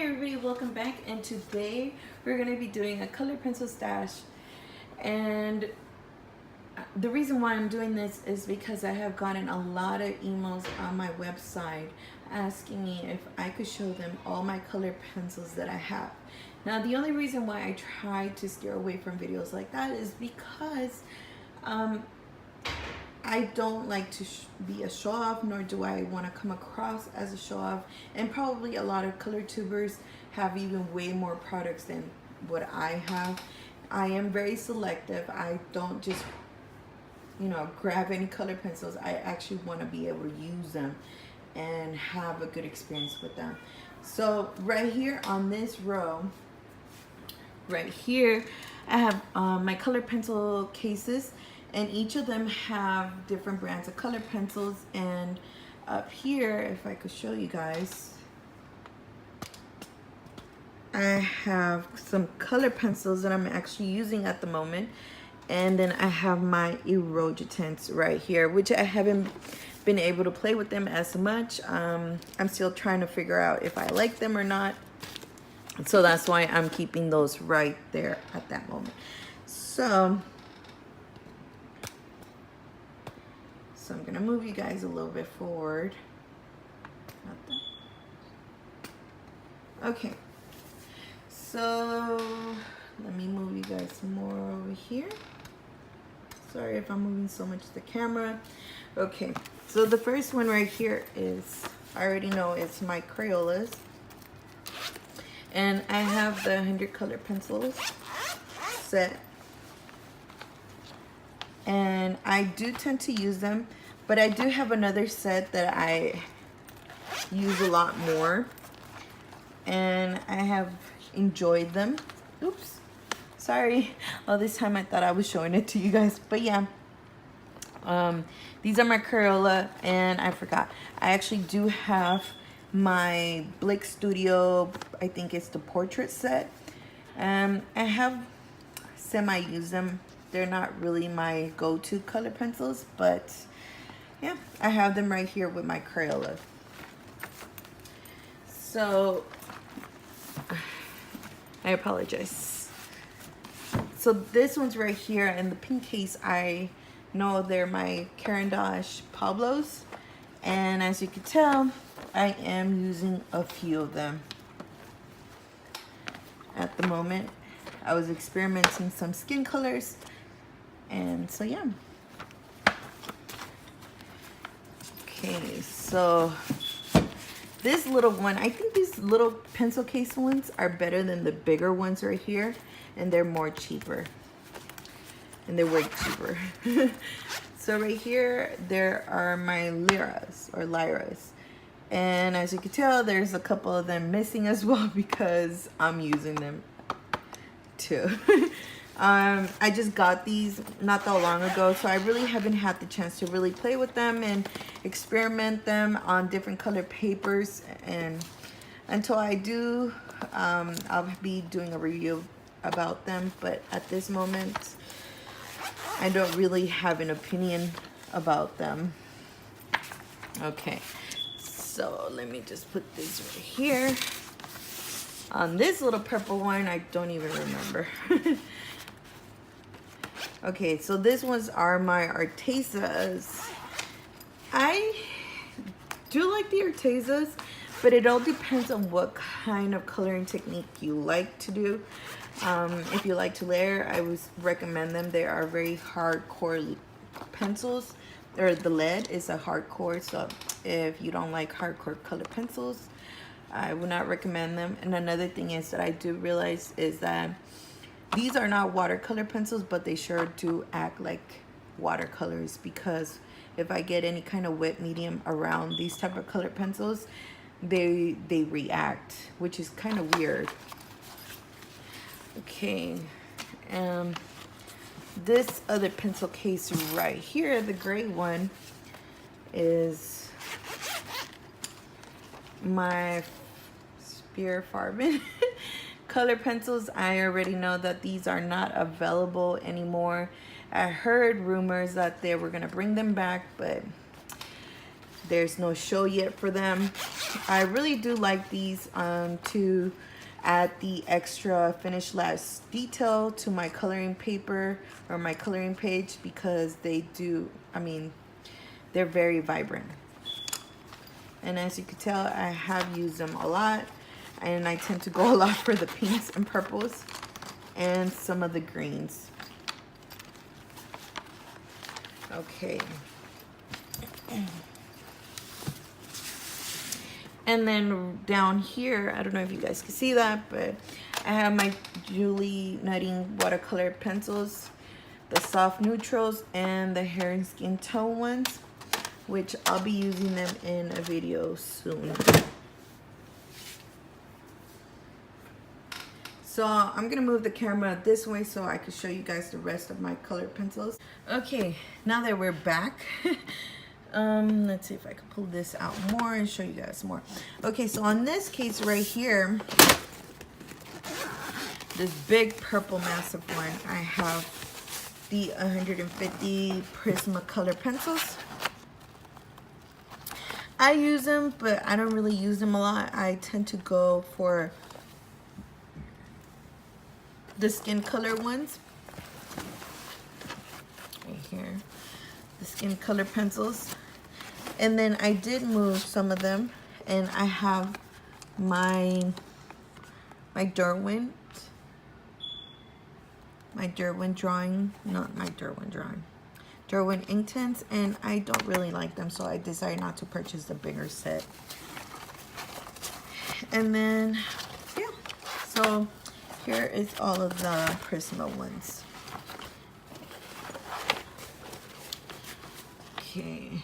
everybody, welcome back, and today we're going to be doing a color pencil stash. And the reason why I'm doing this is because I have gotten a lot of emails on my website asking me if I could show them all my color pencils that I have. Now the only reason why I try to steer away from videos like that is because I don't like to be a show-off, nor do I want to come across as a show-off. And probably a lot of color tubers have even way more products than what I have. I am very selective. I don't just, grab any color pencils. I actually want to be able to use them and have a good experience with them. So right here on this row, right here, I have my color pencil cases. And each of them have different brands of color pencils. And up here, if I could show you guys, I have some color pencils that I'm actually using at the moment. And then I have my Erogitants right here, which I haven't been able to play with them as much. I'm still trying to figure out if I like them or not. So that's why I'm keeping those right there at that moment. So I'm going to move you guys a little bit forward. Okay. So let me move you guys some more over here. Sorry if I'm moving so much the camera. Okay. So the first one right here is, I already know it's my Crayolas. And I have the 100 color pencils set. And I do tend to use them, but I do have another set that I use a lot more, and I have enjoyed them. Oops, sorry. All this time I thought I was showing it to you guys, but yeah. These are my Crayola, and I forgot. I actually do have my Blick Studio, I think it's the portrait set. I have semi-used them. They're not really my go-to color pencils, but yeah, I have them right here with my Crayola. So, I apologize. So this one's right here in the pink case. I know they're my Caran d'Ache Pablos. And as you can tell, I am using a few of them at the moment. I was experimenting some skin colors. And so yeah. Okay, so this little one, I think these little pencil case ones are better than the bigger ones right here, and they're more cheaper, and they're way cheaper. So right here there are my Lyras, and as you can tell, there's a couple of them missing as well because I'm using them too. I just got these not that long ago, so I really haven't had the chance to really play with them and experiment them on different color papers. And until I do, I'll be doing a review about them. But at this moment, I don't really have an opinion about them. Okay, so let me just put this right here. On this little purple one, I don't even remember. Okay, so this ones are my Artezas. I do like the Artezas, but it all depends on what kind of coloring technique you like to do. If you like to layer, I would recommend them. They are very hardcore pencils, or the lead is a hardcore, so if you don't like hardcore color pencils, I would not recommend them. And another thing is that I do realize is that these are not watercolor pencils, but they sure do act like watercolors, because if I get any kind of wet medium around these type of color pencils, they react, which is kind of weird. Okay, this other pencil case right here, the gray one, is my Spear Farben color pencils. I already know that these are not available anymore. I heard rumors that they were gonna bring them back, but There's no show yet for them. I really do like these to add the extra finish last detail to my coloring paper or my coloring page, because they do, I mean, they're very vibrant. And as you can tell, I have used them a lot, and I tend to go a lot for the pinks and purples and some of the greens. Okay. And then down here, I don't know if you guys can see that, but I have my Julie Nutting watercolor pencils, the soft neutrals and the hair and skin tone ones, which I'll be using them in a video soon. So I'm gonna move the camera this way so I can show you guys the rest of my colored pencils. Okay, now that we're back, let's see if I can pull this out more and show you guys more. Okay, so on this case right here, this big purple massive one, I have the 150 Prismacolor pencils. I use them, but I don't really use them a lot. I tend to go for the skin color ones right here, the skin color pencils. And then I did move some of them, and I have my Derwent ink tints, and I don't really like them, so I decided not to purchase the bigger set. And then yeah, so here is all of the Prisma ones. Okay,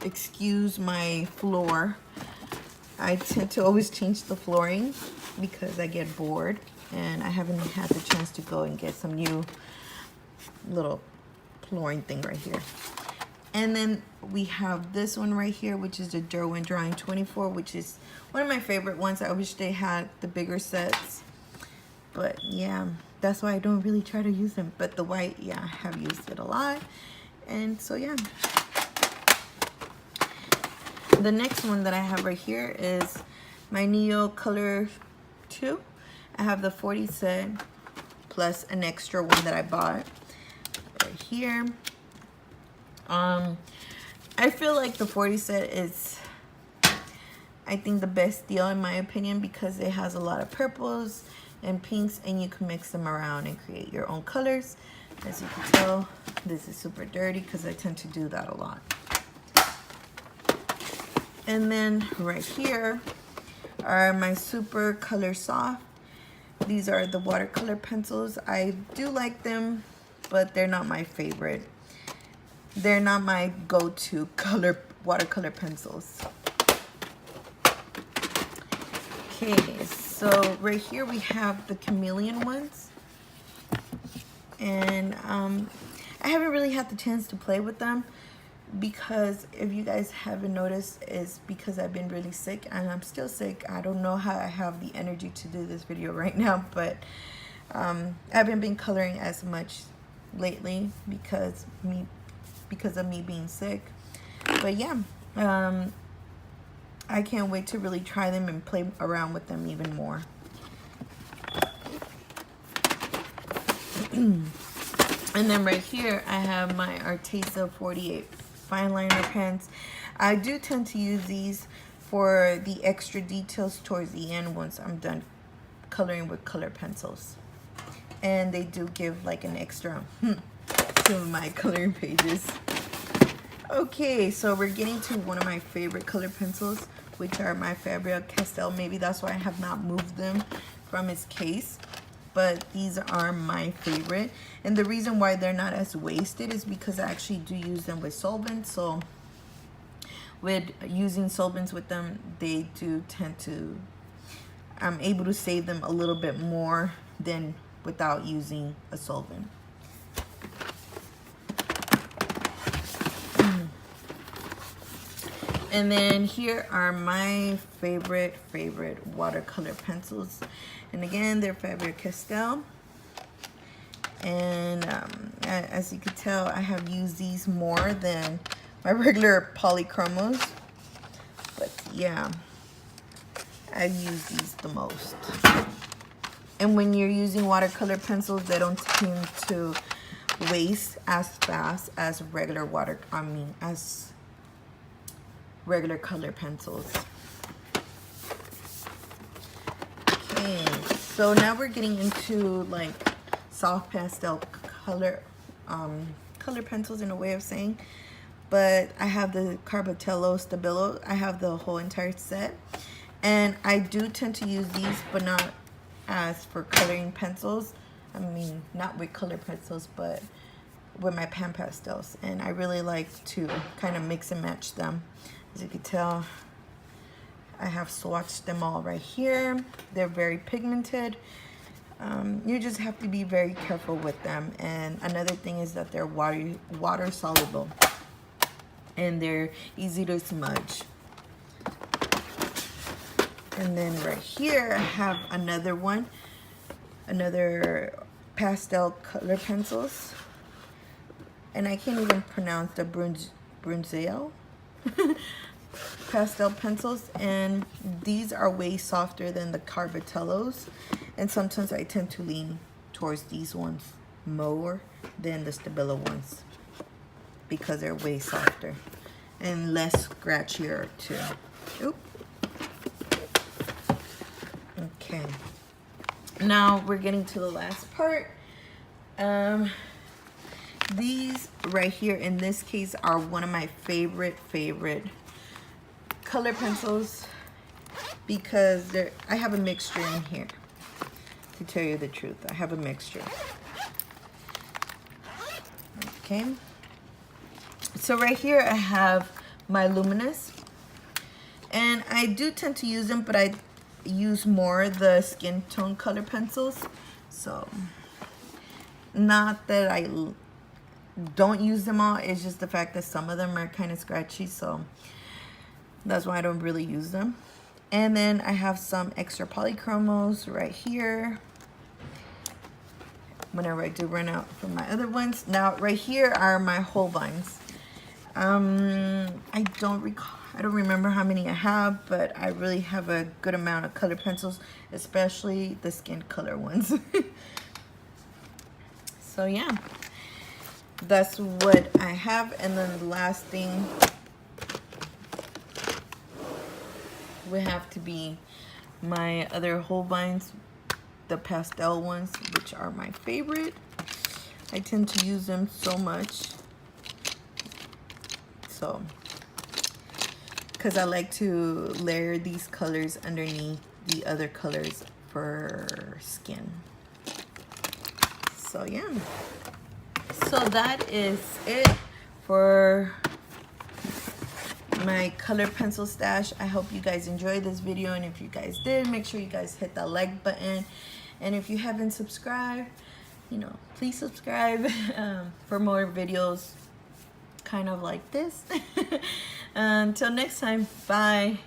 excuse my floor. I tend to always change the flooring because I get bored, and I haven't had the chance to go and get some new little flooring thing right here. And then we have this one right here, which is the Derwent Drawing 24, which is one of my favorite ones. I wish they had the bigger sets, but yeah, that's why I don't really try to use them. But the white, yeah, I have used it a lot. And so yeah, the next one that I have right here is my Neo Color 2. I have the 40 set plus an extra one that I bought right here. I feel like the 40 set is, I think, the best deal in my opinion, because it has a lot of purples and pinks, and you can mix them around and create your own colors. As you can tell, this is super dirty because I tend to do that a lot. And then right here are my Super Color Soft. These are the watercolor pencils. I do like them, but they're not my favorite. They're not my go-to watercolor pencils. Okay, so right here we have the Chameleon ones. And I haven't really had the chance to play with them, because if you guys haven't noticed, is because I've been really sick, and I'm still sick. I don't know how I have the energy to do this video right now, but I haven't been coloring as much lately because of me being sick. But yeah, I can't wait to really try them and play around with them even more. And then right here I have my Arteza 48 fine liner pens. I do tend to use these for the extra details towards the end once I'm done coloring with color pencils, and they do give like an extra to my coloring pages. Okay, so we're getting to one of my favorite color pencils, which are my Faber-Castell. Maybe that's why I have not moved them from its case, but these are my favorite. And the reason why they're not as wasted is because I actually do use them with solvents. So with using solvents with them, they do tend to, I'm able to save them a little bit more than without using a solvent. And then here are my favorite watercolor pencils. And again, they're Faber-Castell. And as you can tell, I have used these more than my regular polychromos. yeah, I use these the most. And when you're using watercolor pencils, they don't tend to waste as fast as regular as regular color pencils. Okay, so now we're getting into like soft pastel color pencils in a way of saying. But I have the Carbatello Stabilo. I have the whole entire set. And I do tend to use these, but not as for coloring pencils. I mean, not with color pencils, but with my pan pastels. And I really like to kind of mix and match them. As you can tell, I have swatched them all right here. They're very pigmented. You just have to be very careful with them. And another thing is that they're water soluble. And they're easy to smudge. And then right here I have another one, another pastel color pencils, and I can't even pronounce the Brunzel pastel pencils, and these are way softer than the Carbatellos, and sometimes I tend to lean towards these ones more than the Stabilo ones because they're way softer and less scratchier too. Oop. Okay, now we're getting to the last part. These right here in this case are one of my favorite color pencils because I have a mixture in here. To tell you the truth, I have a mixture. Okay, so right here I have my Luminous, and I do tend to use them, but I use more the skin tone color pencils. So not that I don't use them all, it's just the fact that some of them are kind of scratchy, so that's why I don't really use them. And then I have some extra polychromos right here whenever I do run out from my other ones. Now right here are my Holbeins. I don't remember how many I have, but I really have a good amount of color pencils, especially the skin color ones. So yeah, that's what I have. And then the last thing would have to be my other Holbeins, the pastel ones, which are my favorite. I tend to use them so much. So, because I like to layer these colors underneath the other colors for skin. So yeah, so that is it for my color pencil stash. I hope you guys enjoyed this video, and if you guys did, make sure you guys hit that like button, and if you haven't subscribed, please subscribe for more videos kind of like this. Until next time, bye.